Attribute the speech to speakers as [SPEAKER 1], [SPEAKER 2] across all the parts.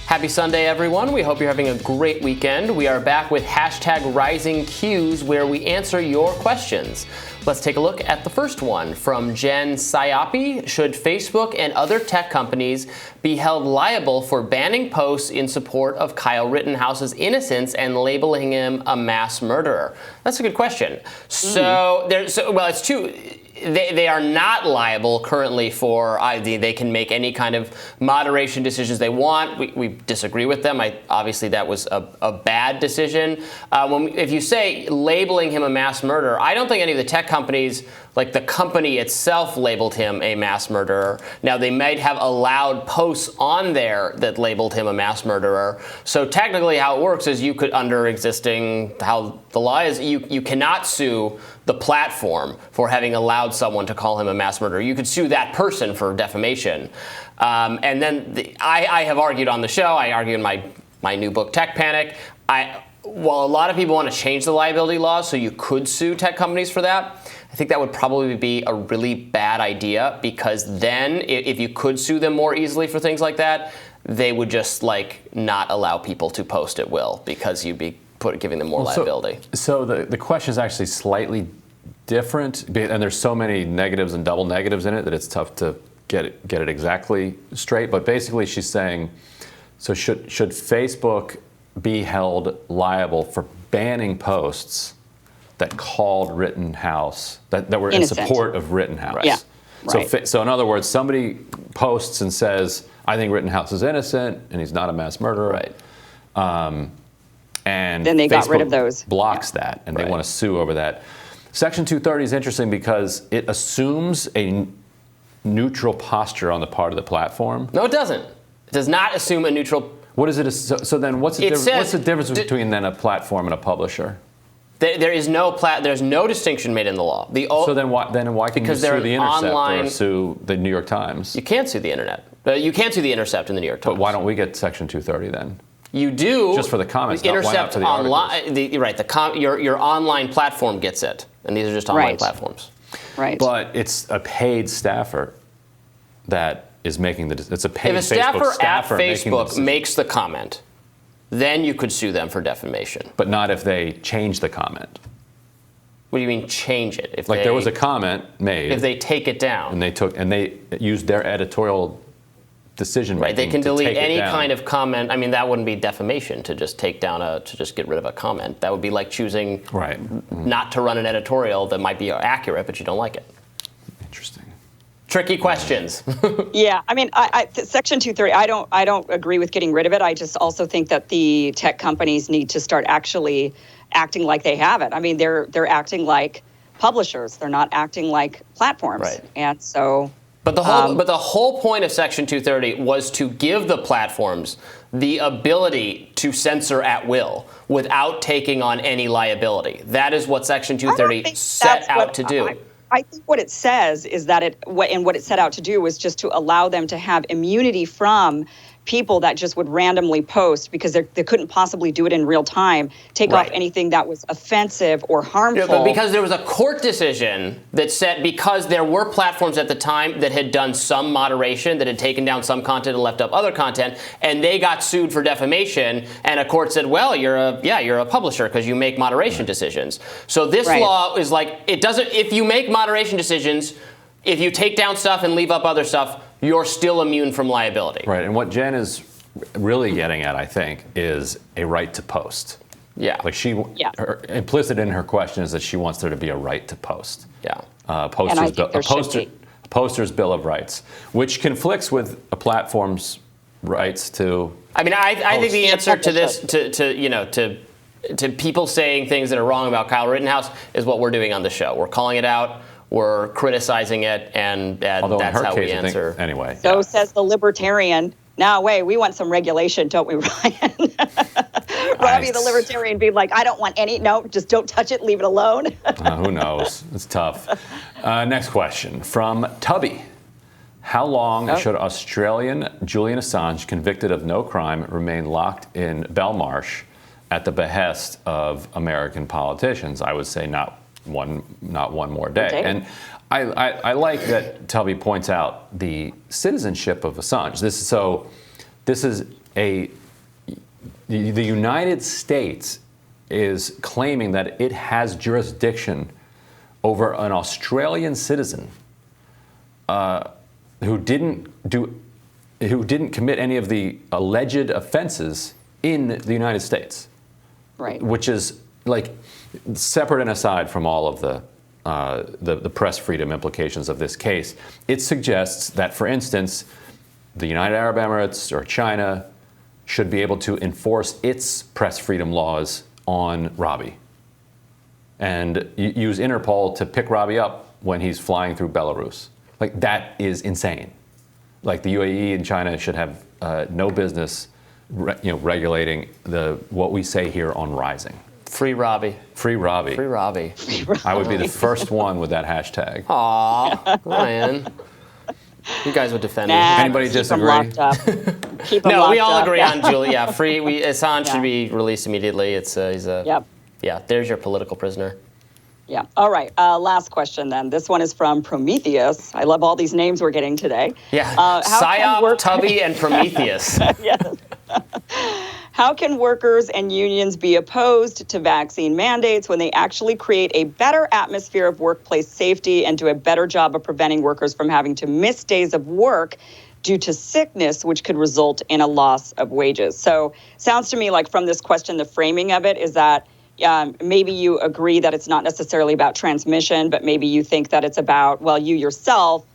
[SPEAKER 1] Happy Sunday, everyone. We hope you're having a great weekend. We are back with hashtag RisingQs, where we answer your questions. Let's take a look at the first one from Jen Sayapi. Should Facebook and other tech companies be held liable for banning posts in support of Kyle Rittenhouse's innocence and labeling him a mass murderer? That's a good question. It's two. They are not liable currently for they can make any kind of moderation decisions they want. We disagree with them. Obviously, that was a bad decision. If you say labeling him a mass murderer, I don't think any of the tech companies, like the company itself, labeled him a mass murderer. Now, they might have allowed posts on there that labeled him a mass murderer. So technically how it works is you could, under existing, how the law is, you cannot sue the platform for having allowed someone to call him a mass murderer. You could sue that person for defamation. And then I have argued on the show, I argue in my new book, Tech Panic, while a lot of people want to change the liability laws so you could sue tech companies for that, I think that would probably be a really bad idea, because then if you could sue them more easily for things like that, they would just not allow people to post at will, because you'd be giving them more liability.
[SPEAKER 2] So the question is actually slightly different, and there's so many negatives and double negatives in it that it's tough to get it exactly straight. But basically she's saying, so should Facebook be held liable for banning posts that called Rittenhouse, that were innocent, in support of Rittenhouse?
[SPEAKER 1] Right. Yeah.
[SPEAKER 2] Right. So in other words, somebody posts and says, I think Rittenhouse is innocent and he's not a mass murderer.
[SPEAKER 1] Right.
[SPEAKER 2] And
[SPEAKER 3] then they
[SPEAKER 2] Facebook
[SPEAKER 3] got rid of those.
[SPEAKER 2] Blocks that, and they want to sue over that. Section 230 is interesting because it assumes a neutral posture on the part of the platform.
[SPEAKER 1] No, it doesn't. It does not assume a neutral.
[SPEAKER 2] What is it? So then what's the difference between then a platform and a publisher?
[SPEAKER 1] There's no distinction made in the law.
[SPEAKER 2] So then why can you sue the Intercept or sue the New York Times?
[SPEAKER 1] You can't sue the Internet. You can't sue the Intercept and the New York Times.
[SPEAKER 2] But why don't we get Section 230 then?
[SPEAKER 1] You do.
[SPEAKER 2] Just for the comments,
[SPEAKER 1] Intercept
[SPEAKER 2] for the
[SPEAKER 1] online. Your online platform gets it, and these are just online platforms.
[SPEAKER 3] Right.
[SPEAKER 2] But it's a paid staffer that is making it's a paid
[SPEAKER 1] if a staffer
[SPEAKER 2] Facebook
[SPEAKER 1] at Facebook makes the comment, then you could sue them for defamation.
[SPEAKER 2] But not if they change the comment.
[SPEAKER 1] What do you mean change it? If
[SPEAKER 2] there was a comment made.
[SPEAKER 1] If they take it down.
[SPEAKER 2] And they used their editorial decision making.
[SPEAKER 1] Right, they can delete any kind of comment. I mean, that wouldn't be defamation to just take down to just get rid of a comment. That would be like choosing not to run an editorial that might be accurate, but you don't like it.
[SPEAKER 2] Interesting.
[SPEAKER 1] Tricky questions.
[SPEAKER 3] Yeah, I mean, Section 230, I don't agree with getting rid of it. I just also think that the tech companies need to start actually acting like they have it. I mean, they're acting like publishers. They're not acting like platforms.
[SPEAKER 1] Right.
[SPEAKER 3] And so.
[SPEAKER 1] But the whole point of Section 230 was to give the platforms the ability to censor at will without taking on any liability. That is what Section 230 set out to do.
[SPEAKER 3] I think what it says is that what it set out to do was just to allow them to have immunity from people that just would randomly post, because they couldn't possibly do it in real time, take off anything that was offensive or harmful.
[SPEAKER 1] Yeah, but because there was a court decision that said, because there were platforms at the time that had done some moderation, that had taken down some content and left up other content, and they got sued for defamation, and a court said, well, you're a publisher because you make moderation decisions. So this law is like, it doesn't, if you make moderation decisions, if you take down stuff and leave up other stuff, you're still immune from liability.
[SPEAKER 2] Right, and what Jen is really getting at, I think, is a right to post.
[SPEAKER 1] Yeah.
[SPEAKER 2] Like implicit in her question is that she wants there to be a right to post.
[SPEAKER 1] Yeah.
[SPEAKER 2] Poster's Bill of Rights, which conflicts with a platform's rights to.
[SPEAKER 1] I mean, I think the answer to this, to people saying things that are wrong about Kyle Rittenhouse, is what we're doing on the show. We're calling it out. We're criticizing it, and that's how we answer.
[SPEAKER 2] Anyway.
[SPEAKER 3] So says the libertarian. Now, wait, we want some regulation, don't we, Ryan? Robby, the libertarian, being like, I don't want any. No, just don't touch it. Leave it alone.
[SPEAKER 2] Who knows? It's tough. Next question from Tubby. How long should Australian Julian Assange, convicted of no crime, remain locked in Belmarsh at the behest of American politicians? I would say not one more day.
[SPEAKER 3] Okay.
[SPEAKER 2] And I like that Tubby points out the citizenship of Assange. This is the United States is claiming that it has jurisdiction over an Australian citizen who didn't commit any of the alleged offenses in the United States,
[SPEAKER 3] right?
[SPEAKER 2] Which is like separate and aside from all of the press freedom implications of this case. It suggests that, for instance, the United Arab Emirates or China should be able to enforce its press freedom laws on Robby and use Interpol to pick Robby up when he's flying through Belarus. Like, that is insane. Like, the UAE and China should have no business regulating what we say here on Rising.
[SPEAKER 1] Free Robby.
[SPEAKER 2] Free Robby.
[SPEAKER 1] Free Robby.
[SPEAKER 2] I would be the first one with that hashtag.
[SPEAKER 1] Aw, Ryan. You guys would defend me.
[SPEAKER 2] Anybody disagree?
[SPEAKER 3] Keep him
[SPEAKER 1] No, we all
[SPEAKER 3] locked
[SPEAKER 1] agree
[SPEAKER 3] up.
[SPEAKER 1] on Julie. Yeah, Assange should be released immediately.
[SPEAKER 3] Yep.
[SPEAKER 1] Yeah, there's your political prisoner.
[SPEAKER 3] Yeah. All right. Last question then. This one is from Prometheus. I love all these names we're getting today.
[SPEAKER 1] Yeah. Psyop, Tubby, and Prometheus.
[SPEAKER 3] Yes. How can workers and unions be opposed to vaccine mandates when they actually create a better atmosphere of workplace safety and do a better job of preventing workers from having to miss days of work due to sickness, which could result in a loss of wages? So sounds to me like from this question, the framing of it is that maybe you agree that it's not necessarily about transmission, but maybe you think that it's about, well, you yourself,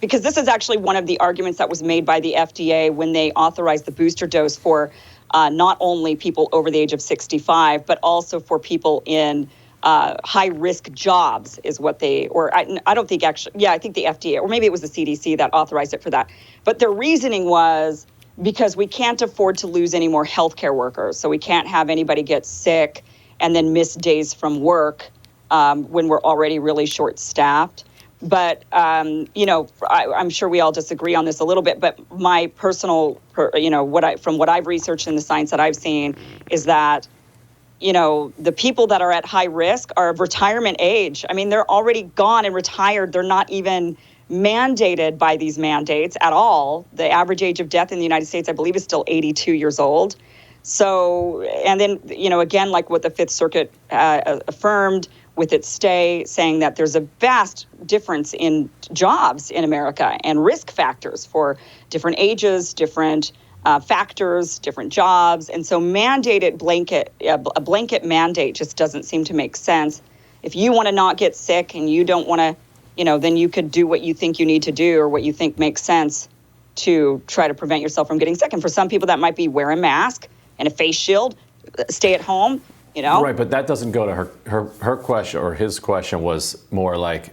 [SPEAKER 3] because this is actually one of the arguments that was made by the FDA when they authorized the booster dose for not only people over the age of 65, but also for people in high-risk jobs is what they, or I don't think actually, yeah, I think the FDA, or maybe it was the CDC that authorized it for that. But their reasoning was because we can't afford to lose any more healthcare workers. So we can't have anybody get sick and then miss days from work when we're already really short-staffed. But, I'm sure we all disagree on this a little bit, but my personal, from what I've researched and the science that I've seen is that, the people that are at high risk are of retirement age. I mean, they're already gone and retired. They're not even mandated by these mandates at all. The average age of death in the United States, I believe, is still 82 years old. So, and then, again, like what the Fifth Circuit affirmed with its stay, saying that there's a vast difference in jobs in America and risk factors for different ages, different factors, different jobs. And so a blanket mandate just doesn't seem to make sense. If you want to not get sick and you don't want to, then you could do what you think you need to do or what you think makes sense to try to prevent yourself from getting sick. And for some people, that might be wear a mask and a face shield, stay at home.
[SPEAKER 2] Right, but that doesn't go to her question, or his question was more like,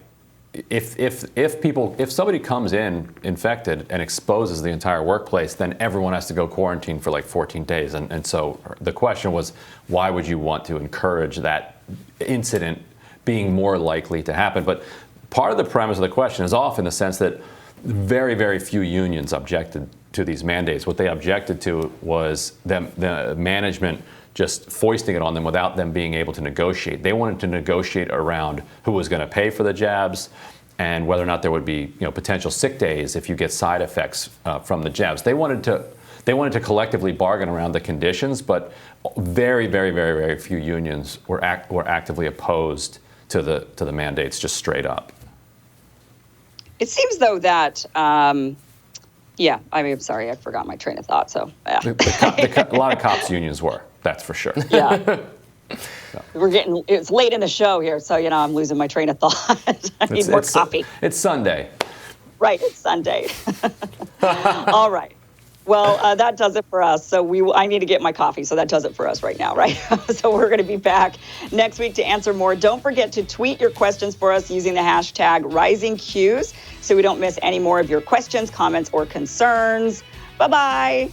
[SPEAKER 2] if somebody comes in infected and exposes the entire workplace, then everyone has to go quarantine for like 14 days. And so the question was, why would you want to encourage that incident being more likely to happen? But part of the premise of the question is off in the sense that very, very few unions objected to these mandates. What they objected to was the management just foisting it on them without them being able to negotiate. They wanted to negotiate around who was going to pay for the jabs and whether or not there would be potential sick days if you get side effects from the jabs. They wanted to collectively bargain around the conditions, but very, very, very, very few unions were actively opposed to the mandates just straight up.
[SPEAKER 3] It seems though that I'm sorry, I forgot my train of thought. So yeah.
[SPEAKER 2] A lot of cops unions were. That's for sure.
[SPEAKER 3] Yeah. It's late in the show here, so, I'm losing my train of thought. I need more coffee.
[SPEAKER 2] It's Sunday.
[SPEAKER 3] Right, it's Sunday. All right. Well, that does it for us. So I need to get my coffee, so that does it for us right now, right? So we're going to be back next week to answer more. Don't forget to tweet your questions for us using the hashtag RisingQs so we don't miss any more of your questions, comments, or concerns. Bye-bye.